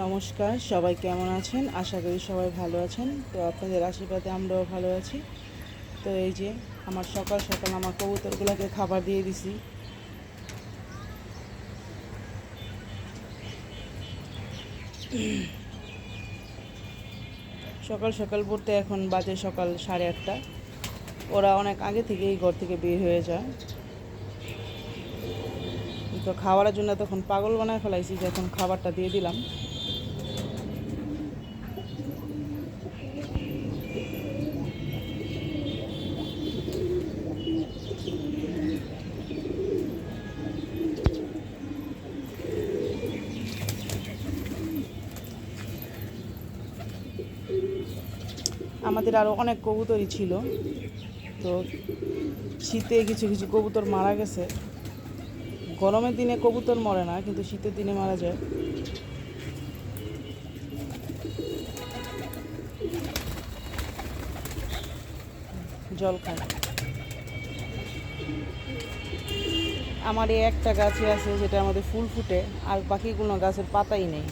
নমস্কার, সবাই কেমন আছেন? আশা করি সবাই ভালো আছেন। তো আপনাদের আশীর্বাদে আমরাও ভালো আছি। তো এই যে আমার সকাল সকাল আমার কবুতরগুলোকে খাবার দিয়ে দিছি। সকাল সকাল বলতে এখন বাজে সকাল 8:30। ওরা অনেক আগে থেকেই ঘর থেকে বের হয়ে যায়। তো খাওয়ার জন্য তখন পাগল বানায় ফেলাইছি, যখন খাবারটা দিয়ে দিলাম। আমাদের আরও অনেক কবুতরই ছিল, তো শীতে কিছু কিছু কবুতর মারা গেছে। গরমের দিনে কবুতর মরে না, কিন্তু শীতের দিনে মারা যায়। জল খায়। আমার এই একটা গাছে আছে যেটা আমাদের ফুল ফুটে, আর বাকিগুলো গাছের পাতাই নেই।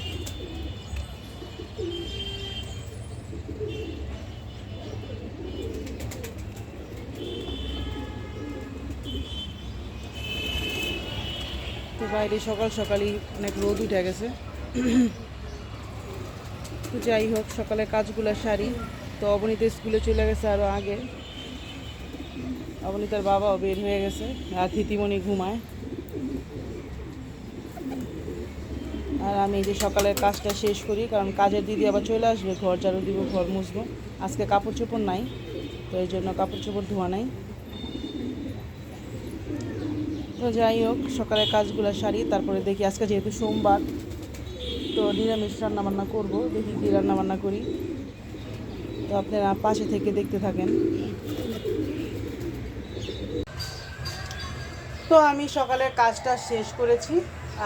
তো বাইরে সকাল সকালই অনেক রোদ উঠে গেছে। তো যাই হোক, সকালে কাজগুলো সারি। তো অবনীতা স্কুলে চলে গেছে আরও আগে। অবনীতার বাবাও বের হয়ে গেছে, আর থিতিমণি ঘুমায়। আর আমি এই যে সকালের কাজটা শেষ করি, কারণ কাজের দিদি আবার চলে আসবে, ঘর ঝাড়ু দিব, ঘর মুছবো। আজকে কাপড় চোপড় নাই, তো এই জন্য কাপড় চোপড় ধোয়া নাই। তো যাই হোক, সকালের কাজগুলো সারি, তারপরে দেখি আজকে যেহেতু সোমবার, তো নিরামিষ রান্নাবান্না করবো। দেখি কী রান্নাবান্না করি। তো আপনারা পাশে থেকে দেখতে থাকেন। তো আমি সকালের কাজটা শেষ করেছি,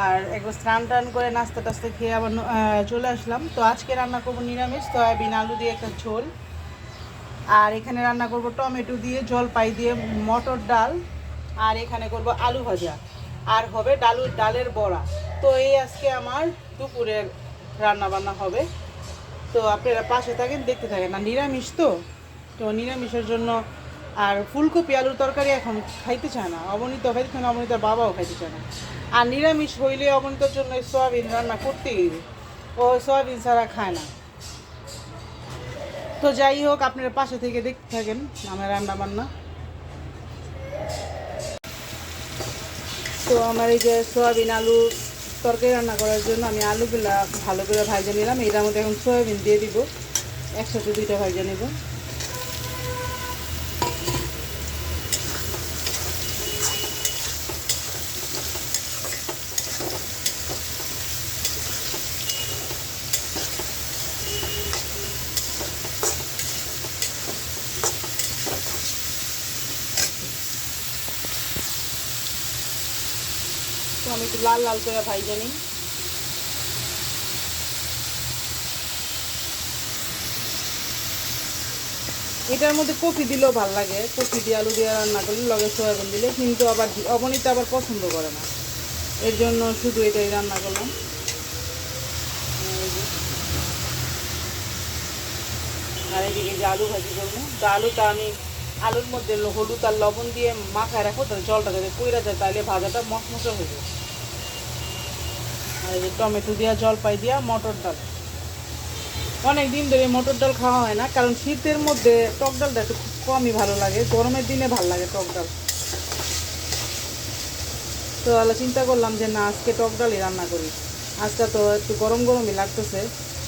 আর একবার স্নান টান করে নাস্তা টাস্তা খেয়ে আবার চলে আসলাম। তো আজকে রান্না করবো নিরামিষ, সয়াবিন আলু দিয়ে একটা ঝোল। আর এখানে রান্না করব টমেটো দিয়ে, জলপাই দিয়ে মটর ডাল। আর এখানে করব আলু ভাজা, আর হবে ডালের বড়া। তো এই আজকে আমার দুপুরের রান্না বান্না হবে। তো আপনারা পাশে থাকেন, দেখতে থাকেন। আর নিরামিষ তো নিরামিষের জন্য। আর ফুলকপি আলুর তরকারি এখন খাইতে চায় না অবনীত, খাইতে চায় না, অবনীতার বাবাও খাইতে চায় না। আর নিরামিষ হইলে অবনীতার জন্য সয়াবিন রান্না করতেই হবে, ও সয়াবিন ছাড়া খায় না। তো যাই হোক, আপনারা পাশে থেকে দেখতে থাকেন আমার রান্না বান্না। তো আমার এই যে সয়াবিন আলু তরকারি রান্না করার জন্য আমি আলুগুলা ভালো করে ভাজা নিলাম। এটার মধ্যে এখন সয়াবিন দিয়ে দিব, একসাথে দুইটা ভাজা নেব। তো আমি একটু লাল লাল করে ভাজা নিই। এটার মধ্যে কফি দিলেও ভালো লাগে, কফি দিয়ে আলু দিয়ে রান্না করলে, লগে সয়াবিন দিলে। কিন্তু আবার অবনীতা আবার পছন্দ করে না, এর জন্য শুধু এটাই রান্না করলাম। আর এদিকে যে আলু ভাজি করবো, তো আলুটা আমি আলুর মধ্যে হলুদ আর লবণ দিয়ে মাখায় রাখবো, তাহলে জলটা যদি পইরা যায় তাহলে ভাজাটা মশমশা হয়ে যায়। আর এই যে টমেটো দিয়া, জলপাই দিয়া মটর ডাল। অনেক দিন ধরে মটর ডাল খাওয়া হয় না, কারণ শীতের মধ্যে টক ডালটা একটু খুব কমই ভালো লাগে, গরমের দিনে ভালো লাগে টক ডাল। তো তাহলে চিন্তা করলাম যে না, আজকে টক ডালই রান্না করি। আজকে তো একটু গরম গরমই লাগতেছে,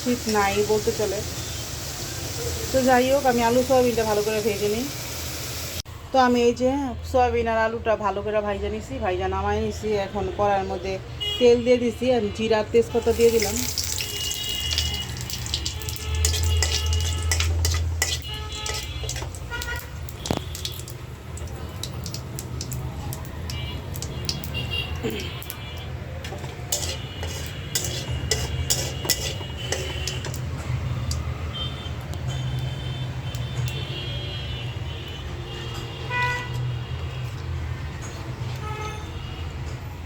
শীত নাই বলতে চলে। তো যাই হোক, আমি আলু সয়াবিনটা ভালো করে ভেজে নিই। তো আমি এই যে সয়াবিন আর আলুটা ভালো করে ভাইজা নিছি, ভাইজা নামাই নিছি। এখন কড়াইয়ের মধ্যে তেল দিয়ে দিছি, আর জিরা তেজপাতা দিয়ে দিলাম।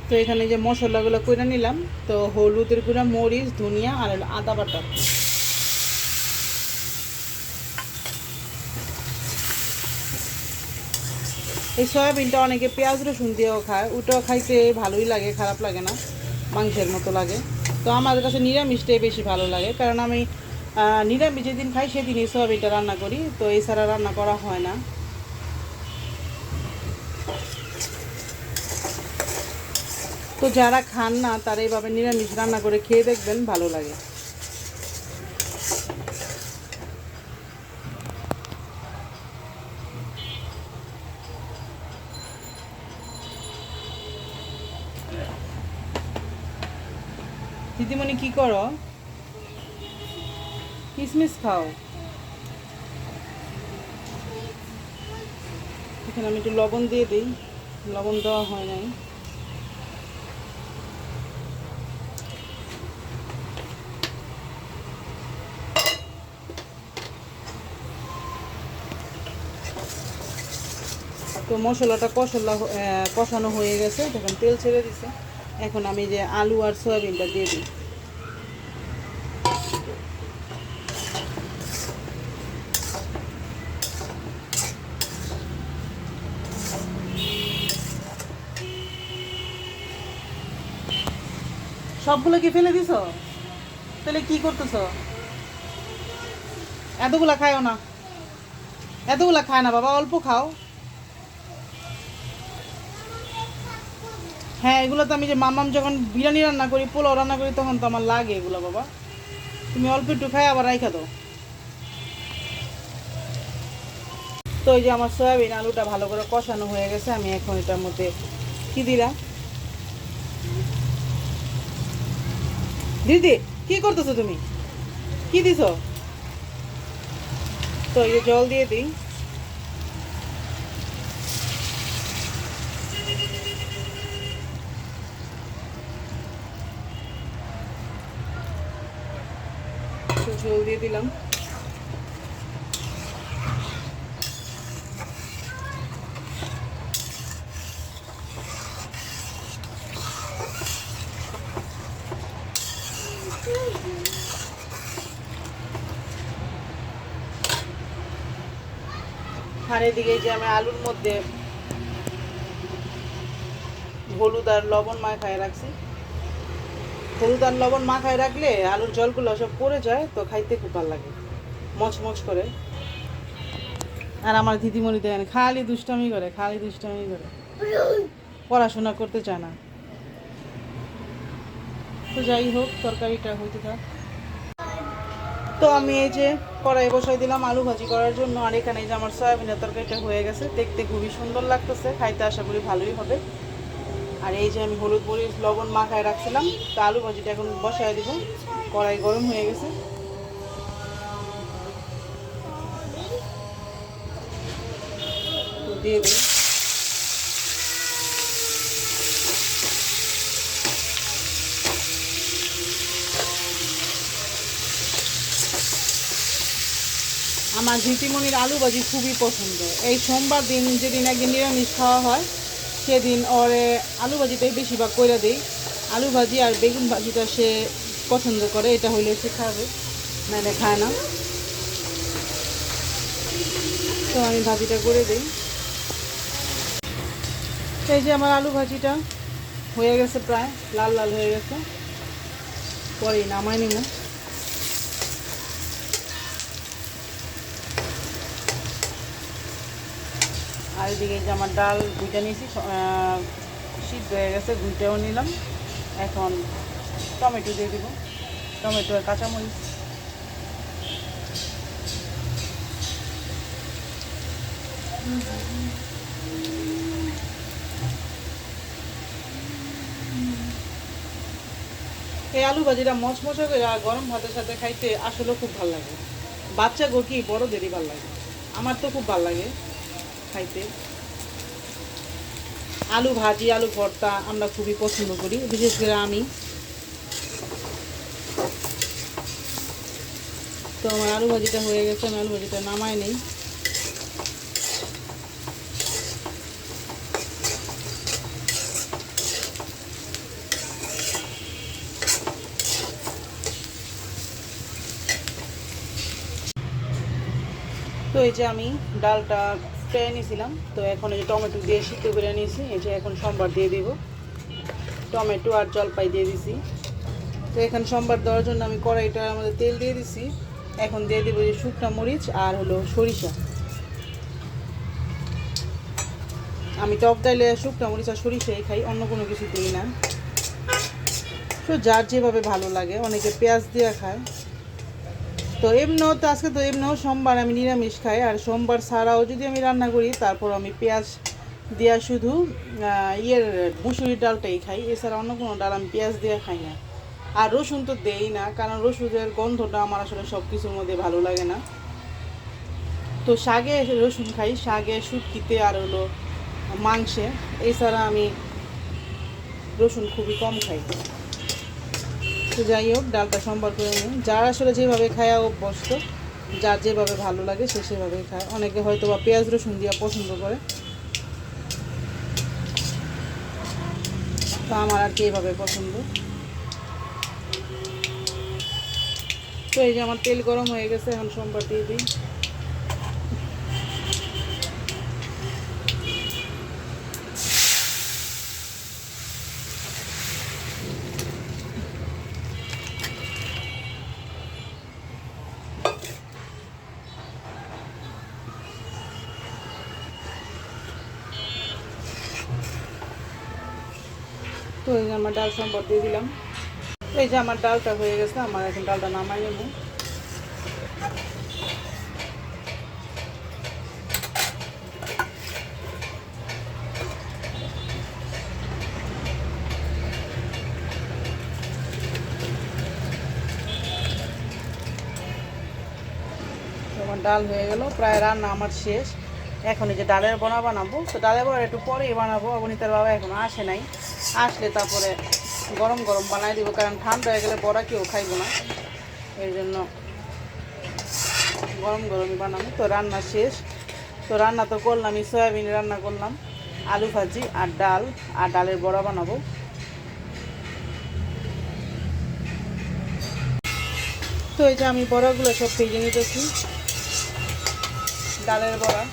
তো এখানে যে মশলাগুলো কইরা নিলাম, তো হলুদের গুঁড়া, মরিচ, ধনিয়া আর আদা বাটা। এই সয়াবিনটা অনেকে পেঁয়াজ রসুন দিয়েও খায়, ওটাও খাইতে ভালোই লাগে, খারাপ লাগে না, মাংসের মতো লাগে। তো আমার কাছে নিরামিষটাই বেশি ভালো লাগে, কারণ আমি নিরামিষ যেদিন খাই সেদিনই সয়াবিনটা রান্না করি, তো এছাড়া রান্না করা হয় না। তো যারা খান না তারা এইভাবে নিরামিষ রান্না করে খেয়ে দেখবেন, ভালো লাগে। দিদিমণি কি করো? কিসমিস খাও? এখানে আমি একটু লবণ দিয়ে দিই, লবণ দেওয়া হয় নাই। তো মশলাটা কষানো হয়ে গেছে, দেখুন তেল ছেড়ে দিছে। এখন আমি যে আলু আর সয়াবিনটা দিয়ে দিই। সবগুলো কি ফেলে দিছো? তাহলে কি করতেছো? এতগুলা খায়ও না, এতগুলা খায় না বাবা, অল্প খাও। হ্যাঁ, এগুলো তো আমি যে মামাম যখন বিরিয়ানি রান্না করি, পোলাও রান্না করি, তখন তো আমার লাগে এগুলো বাবা। তুমি অল্প একটু খাই আবার রাইখা দাও। তো এই যে আমার সয়াবিন আলুটা ভালো করে কষানো হয়ে গেছে, আমি এখন এটার মধ্যে কি দিলাম। দিদি কি করতেছো তুমি? কি দিছো? তো এই যে জল দিয়ে দিই। জল দিয়ে দিলাম। আর এদিকে যে আমি আলুর মধ্যে হলুদ আর লবণ মাখায় রাখছি। হলুদ আর লবণ মাখায় রাখলে আলুর জলগুলো সব পড়ে যায়, তো খাইতে খুব ভালো লাগে, মচমচ করে। আর আমার দিদিমণি দেখেন খালি দুষ্টামি করে, খালি দুষ্টামি করে, পড়াশোনা করতে চায় না। তো যাই হোক, তরকারিটা হইতে থাক। তো আমি এই যে কড়াই বসাই দিলাম আলু ভাজি করার জন্য। আর এখানে যে আমার সয়াবিনের তরকারিটা হয়ে গেছে, দেখতে খুবই সুন্দর লাগতেছে, খাইতে আশা করি ভালোই হবে। আর এই যে আমি হলুদ মরিচ লবণ মাখায় রাখছিলাম, তো আলু ভাজিটা এখন বসাই দিব। কড়াই গরম হয়ে গেছে, দিয়ে দিই। আমার ঝিটিমনির আলু ভাজি খুবই পছন্দ। এই সোমবার দিন যেদিন একদিন নিরামিষ খাওয়া হয়, সেদিন ওরে আলু ভাজিটাই বেশিরভাগ করে দিই। আলু ভাজি আর বেগুন ভাজিটা সে পছন্দ করে, এটা হইলে সে খাবে, নাহলে খায় না। তো আমি ভাজিটা করে দিই। এই যে আমার আলু ভাজিটা হয়ে গেছে, প্রায় লাল লাল হয়ে গেছে, পরেই নামাই নিব। আর এদিকে যে আমার ডাল গুঁইটা নিয়েছি, সিদ্ধ হয়ে গেছে, গুঁইটাও নিলাম। এখন টমেটো দিয়ে দিব, টমেটো আর কাঁচামরিচ। এই আলু ভাজিটা মচমচে করে আর গরম ভাতের সাথে খাইতে আসলে খুব ভালো লাগে। বাচ্চা গো কি বড়দেরই ভালো লাগে, আমার তো খুব ভালো লাগে খাইতে। আলু ভাজি আলু ভর্তা আমরা খুবই পছন্দ করি, বিশেষ করে আমি। তো আমার আলু ভাজিটা হয়ে গেছে, আমি আলু ভাজিটা নামাই নেই। তো এই যে আমি ডালটা ফ্রাই নিয়েছিলাম, তো এখন এই যে টমেটো দিয়ে সিদ্ধ করে নিয়েছি। এই যে এখন সম্বার দিয়ে দিব, টমেটো আর জলপাই দিয়ে দিছি। তো এখানে সম্বার দেওয়ার জন্য আমি কড়াইটা আমাদের তেল দিয়ে দিছি। এখন দিয়ে দেবো যে শুকনো মরিচ আর হলো সরিষা। আমি টক ডাইলে শুকনো মরিচ আর সরিষাই খাই, অন্য কোনো কিছু দিই না। তো যার যেভাবে ভালো লাগে, অনেকে পেঁয়াজ দিয়ে খায়। তো এমনিও তো আজকে তো এমনিও সোমবার আমি নিরামিষ খাই, আর সোমবার ছাড়াও যদি আমি রান্না করি তারপর আমি পেঁয়াজ দেওয়া শুধু মুসুরির ডালটাই খাই, এছাড়া অন্য কোনো ডাল আমি পেঁয়াজ দিয়ে খাই না। আর রসুন তো দেই না, কারণ রসুনের গন্ধটা আমার আসলে সব কিছুর মধ্যে ভালো লাগে না। তো শাকে রসুন খাই, শাকে শুটকিতে আর হলো মাংসে, এছাড়া আমি রসুন খুবই কম খাই। তো যাই হোক, ডালটা সম্বার করে নিই। যার আসলে যেভাবে খায় অভ্যস্ত, যার যেভাবে ভালো লাগে সে সেভাবেই খায়। অনেকে হয়তো বা পেঁয়াজ রসুন দিয়ে পছন্দ করে, তো আমার আর কি এইভাবে পছন্দ। তো এই যে আমার তেল গরম হয়ে গেছে, এখন সম্বার দিয়ে দিই। তো এই যে আমার ডাল সম্বার দিয়ে দিলাম। তো এই যে আমার ডালটা হয়ে গেছে, আমার এখন ডালটা নামাই নেব। আমার ডাল হয়ে গেল, প্রায় রান্না আমার শেষ। এখন এই যে ডালের বড়া বানাবো। তো ডালের বড়া একটু পরেই বানাবো, অবনীতার বাবা এখনো আসে নাই, আসলে তারপরে গরম গরম বানাই দিব, কারণ ঠান্ডা হয়ে গেলে বড়া কেউ খাইব না, এই জন্য গরম গরমই বানাবো। তো রান্না শেষ। তো রান্না তো করলামই, সয়াবিন রান্না করলাম, আলু ভাজি আর ডাল, আর ডালের বড়া বানাবো। তো এই যে আমি বড়াগুলো সব ভেজে নিতেছি, ডালের বড়া।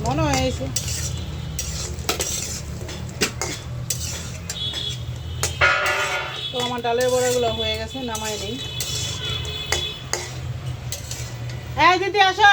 মনে হয়েছে তো আমার ডালের বড়াগুলো হয়ে গেছে, নামাই নেই। এই দিদি আসো।